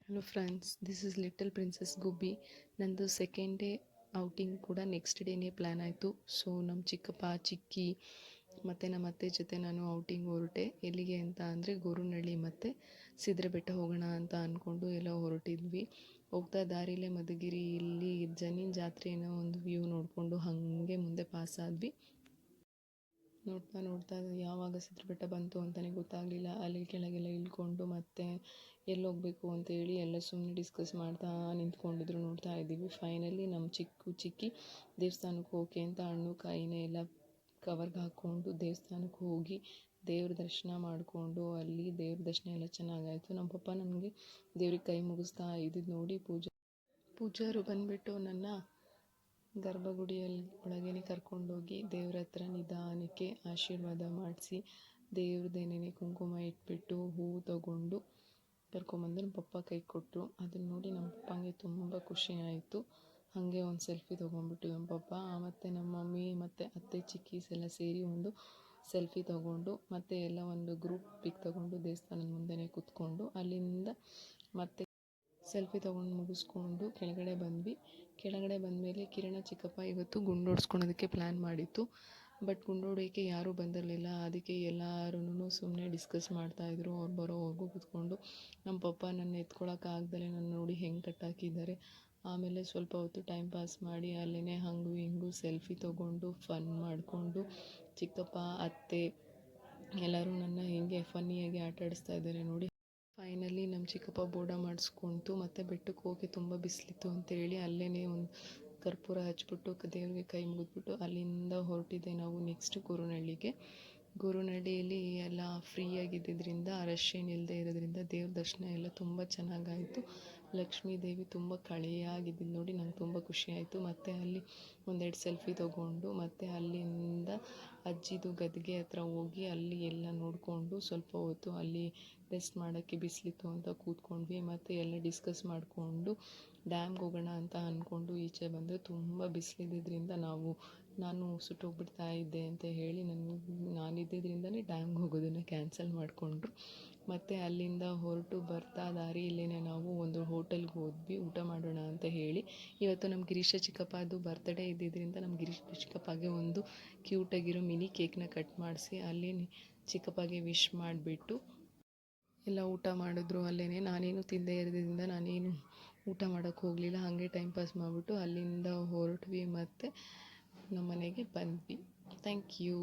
Hello friends, this is little princess Gubbi. ನಂದು second day outing ಕೂಡ next ಡೇನೇ plan ಆಯಿತು. ಸೊ ನಮ್ಮ ಚಿಕ್ಕಪ್ಪ ಚಿಕ್ಕಿ ಮತ್ತು ನಮ್ಮ ಅತ್ತೆ ಜೊತೆ ನಾನು ಔಟಿಂಗ್ ಹೊರಟೆ. ಎಲ್ಲಿಗೆ ಅಂತ ಅಂದರೆ ಗೋರುನಳ್ಳಿ ಮತ್ತು ಸಿದ್ರಬೆಟ್ಟ ಹೋಗೋಣ ಅಂತ ಅಂದ್ಕೊಂಡು ಎಲ್ಲ ಹೊರಟಿದ್ವಿ. ಹೋಗ್ತಾ ದಾರಿಲೇ ಮಧುಗಿರಿ ಇಲ್ಲಿ ಜನಿನ ಜಾತ್ರೆಯೋ ಒಂದು ವ್ಯೂ ನೋಡಿಕೊಂಡು ಹಾಗೆ ಮುಂದೆ ಪಾಸ್ ಆದ್ವಿ. ನೋಡ್ತಾ ಯಾವಾಗ ಸಿದ್ರಬೆಟ್ಟ ಬಂತು ಅಂತಲೇ ಗೊತ್ತಾಗಲಿಲ್ಲ. ಅಲ್ಲಿ ಕೆಳಗೆಲ್ಲ ಇಳ್ಕೊಂಡು ಮತ್ತೆ ಎಲ್ಲಿ ಹೋಗಬೇಕು ಅಂತೇಳಿ ಎಲ್ಲ ಸುಮ್ಮನೆ ಡಿಸ್ಕಸ್ ಮಾಡ್ತಾ ನಿಂತ್ಕೊಂಡಿದ್ರು. ನೋಡ್ತಾ ಇದ್ದೀವಿ. ಫೈನಲಿ ನಮ್ಮ ಚಿಕ್ಕಿ ದೇವಸ್ಥಾನಕ್ಕೆ ಹೋಗಿ ಅಂತ ಹಣ್ಣು ಕಾಯಿನ ಎಲ್ಲ ಕವರ್ಗೆ ಹಾಕ್ಕೊಂಡು ದೇವಸ್ಥಾನಕ್ಕೆ ಹೋಗಿ ದೇವ್ರ ದರ್ಶನ ಮಾಡಿಕೊಂಡು ಅಲ್ಲಿ ದೇವ್ರ ದರ್ಶನ ಎಲ್ಲ ಚೆನ್ನಾಗಾಯಿತು. ನಮ್ಮ ಪಪ್ಪ ನನಗೆ ದೇವ್ರಿಗೆ ಕೈ ಮುಗಿಸ್ತಾ ಇದ್ದಿದ್ದು ನೋಡಿ ಪೂಜಾರು ಬಂದುಬಿಟ್ಟು ನನ್ನ ಗರ್ಭಗುಡಿಯಲ್ಲಿ ಒಳಗೇನೆ ಕರ್ಕೊಂಡೋಗಿ ದೇವ್ರ ಹತ್ರ ನಿಧಾನಕ್ಕೆ ಆಶೀರ್ವಾದ ಮಾಡಿಸಿ ದೇವ್ರದ್ದೇನೆ ಕುಂಕುಮ ಇಟ್ಬಿಟ್ಟು ಹೂವು ತಗೊಂಡು ಕರ್ಕೊಂಬಂದು ನಮ್ಮ ಪಪ್ಪ ಕೈ ಕೊಟ್ಟರು. ಅದನ್ನು ನೋಡಿ ನಮ್ಮ ಪಪ್ಪಂಗೆ ತುಂಬ ಖುಷಿ ಆಯಿತು. ಹಾಗೆ ಒಂದು ಸೆಲ್ಫಿ ತೊಗೊಂಡ್ಬಿಟ್ಟು ನಮ್ಮ ಪಪ್ಪ ಮತ್ತು ನಮ್ಮ ಮಮ್ಮಿ ಮತ್ತು ಅತ್ತೆ ಚಿಕ್ಕೀಸ್ ಎಲ್ಲ ಸೇರಿ ಒಂದು ಸೆಲ್ಫಿ ತೊಗೊಂಡು ಮತ್ತು ಎಲ್ಲ ಒಂದು ಗ್ರೂಪ್ ಪಿಕ್ ತೊಗೊಂಡು ದೇವಸ್ಥಾನದ ಮುಂದೆನೇ ಕೂತ್ಕೊಂಡು ಅಲ್ಲಿಂದ ಮತ್ತೆ ಸೆಲ್ಫಿ ತೊಗೊಂಡು ಮುಗಿಸ್ಕೊಂಡು ಕೆಳಗಡೆ ಬಂದ್ವಿ. ಕೆಳಗಡೆ ಬಂದಮೇಲೆ ಕಿರಣ ಚಿಕ್ಕಪ್ಪ ಇವತ್ತು ಗುಂಡು ಹೊಡ್ಸ್ಕೊಳೋದಕ್ಕೆ ಪ್ಲ್ಯಾನ್ ಮಾಡಿತ್ತು. ಬಟ್ ಗುಂಡು ಹೊಡಿಯೋಕ್ಕೆ ಯಾರೂ ಬಂದಿರಲಿಲ್ಲ. ಅದಕ್ಕೆ ಎಲ್ಲರೂ ಸುಮ್ಮನೆ ಡಿಸ್ಕಸ್ ಮಾಡ್ತಾಯಿದ್ರು. ಅವ್ರು ಬರೋವರೆಗೂ ಕೂತ್ಕೊಂಡು ನಮ್ಮ ಪಪ್ಪ ನನ್ನ ಎತ್ಕೊಳಕ್ಕಾಗ್ದಲೇ ನನ್ನ ನೋಡಿ ಹೆಂಗೆ ಕಟ್ಟಾಕಿದ್ದಾರೆ. ಆಮೇಲೆ ಸ್ವಲ್ಪ ಹೊತ್ತು ಟೈಮ್ ಪಾಸ್ ಮಾಡಿ ಅಲ್ಲೇ ಹಂಗೂ ಹಿಂಗೂ ಸೆಲ್ಫಿ ತೊಗೊಂಡು ಫನ್ ಮಾಡಿಕೊಂಡು ಚಿಕ್ಕಪ್ಪ ಅತ್ತೆ ಎಲ್ಲರೂ ನನ್ನ ಹಿಂಗೆ ಫನ್ನಿಯಾಗಿ ಆಟ ಆಡಿಸ್ತಾ ಇದ್ದಾರೆ ನೋಡಿ. ಫೈನಲಿ ನಮ್ಮ ಚಿಕ್ಕಪ್ಪ ಬೋರ್ಡ ಮಾಡಿಸ್ಕೊಂತು. ಮತ್ತು ಬೆಟ್ಟಕ್ಕೆ ಹೋಗಿ ತುಂಬ ಬಿಸಿಲಿತ್ತು ಅಂತೇಳಿ ಅಲ್ಲೇ ಒಂದು ಕರ್ಪೂರ ಹಚ್ಬಿಟ್ಟು ದೇವ್ರಿಗೆ ಕೈ ಮುಗಿದ್ಬಿಟ್ಟು ಅಲ್ಲಿಂದ ಹೊರಟಿದ್ದೆ ನಾವು ನೆಕ್ಸ್ಟ್ ಗೋರುನಳ್ಳಿಯಲ್ಲಿ ಎಲ್ಲ ಫ್ರೀಯಾಗಿದ್ದರಿಂದ ರಶ್ ಏನಿಲ್ಲದೆ ಇರೋದ್ರಿಂದ ದೇವ್ರ ದರ್ಶನ ಎಲ್ಲ ತುಂಬ ಚೆನ್ನಾಗಾಯಿತು. ಲಕ್ಷ್ಮೀ ದೇವಿ ತುಂಬ ಕಳೆಯಾಗಿದ್ದಿದ್ದು ನೋಡಿ ನಂಗೆ ತುಂಬ ಖುಷಿಯಾಯಿತು. ಮತ್ತು ಅಲ್ಲಿ ಒಂದೆರಡು ಸೆಲ್ಫಿ ತೊಗೊಂಡು ಮತ್ತು ಅಲ್ಲಿಂದ ಅಜ್ಜಿದು ಗದ್ಗೆ ಹತ್ರ ಹೋಗಿ ಅಲ್ಲಿ ಎಲ್ಲ ನೋಡಿಕೊಂಡು ಸ್ವಲ್ಪ ಹೊತ್ತು ಅಲ್ಲಿ ರೆಸ್ಟ್ ಮಾಡೋಕ್ಕೆ ಬಿಸಿಲಿತ್ತು ಅಂತ ಕೂತ್ಕೊಂಡ್ವಿ. ಮತ್ತು ಎಲ್ಲ ಡಿಸ್ಕಸ್ ಮಾಡಿಕೊಂಡು ಡ್ಯಾಮ್ಗೆ ಹೋಗೋಣ ಅಂತ ಅಂದ್ಕೊಂಡು ಈಚೆ ಬಂದರೆ ತುಂಬ ಬಿಸಿಲಿದ್ದರಿಂದ ನಾನು ಸುಟ್ಟೋಗ್ಬಿಡ್ತಾ ಇದ್ದೆ ಅಂತ ಹೇಳಿ ನಾನಿದ್ದರಿಂದ ಡ್ಯಾಮ್ಗೆ ಹೋಗೋದನ್ನು ಕ್ಯಾನ್ಸಲ್ ಮಾಡಿಕೊಂಡ್ರು. ಮತ್ತು ಅಲ್ಲಿಂದ ಹೊರಟು ಬರ್ತಾ ದಾರಿಯಲ್ಲೇ ನಾವು ಒಂದು ಹೋಟೆಲ್ಗೆ ಹೋದ್ವಿ ಊಟ ಮಾಡೋಣ ಅಂತ ಹೇಳಿ. ಇವತ್ತು ನಮ್ಮ ಗಿರೀಶ ಚಿಕ್ಕಪ್ಪದು ಬರ್ತ್ಡೇ ಇದ್ದಿದ್ದರಿಂದ ನಮ್ಮ ಗಿರೀಶ ಚಿಕ್ಕಪ್ಪಗೆ ಒಂದು ಕ್ಯೂಟಾಗಿರೋ ಮಿನಿ ಕೇಕ್ನ ಕಟ್ ಮಾಡಿಸಿ ಅಲ್ಲಿ ಚಿಕ್ಕಪ್ಪಗೆ ವಿಶ್ ಮಾಡಿಬಿಟ್ಟು ಎಲ್ಲ ಊಟ ಮಾಡಿದ್ರು ಅಲ್ಲೇ. ನಾನೇನು ತಿಂದೇ ಇರೋದ್ರಿಂದ ನಾನೇನು ಊಟ ಮಾಡೋಕ್ಕೆ ಹೋಗಲಿಲ್ಲ. ಹಾಗೆ ಟೈಮ್ ಪಾಸ್ ಮಾಡಿಬಿಟ್ಟು ಅಲ್ಲಿಂದ ಹೊರಟ್ವಿ ಮತ್ತು ನಮ್ಮ ಮನೆಗೆ ಬಂದ್ವಿ. Thank you.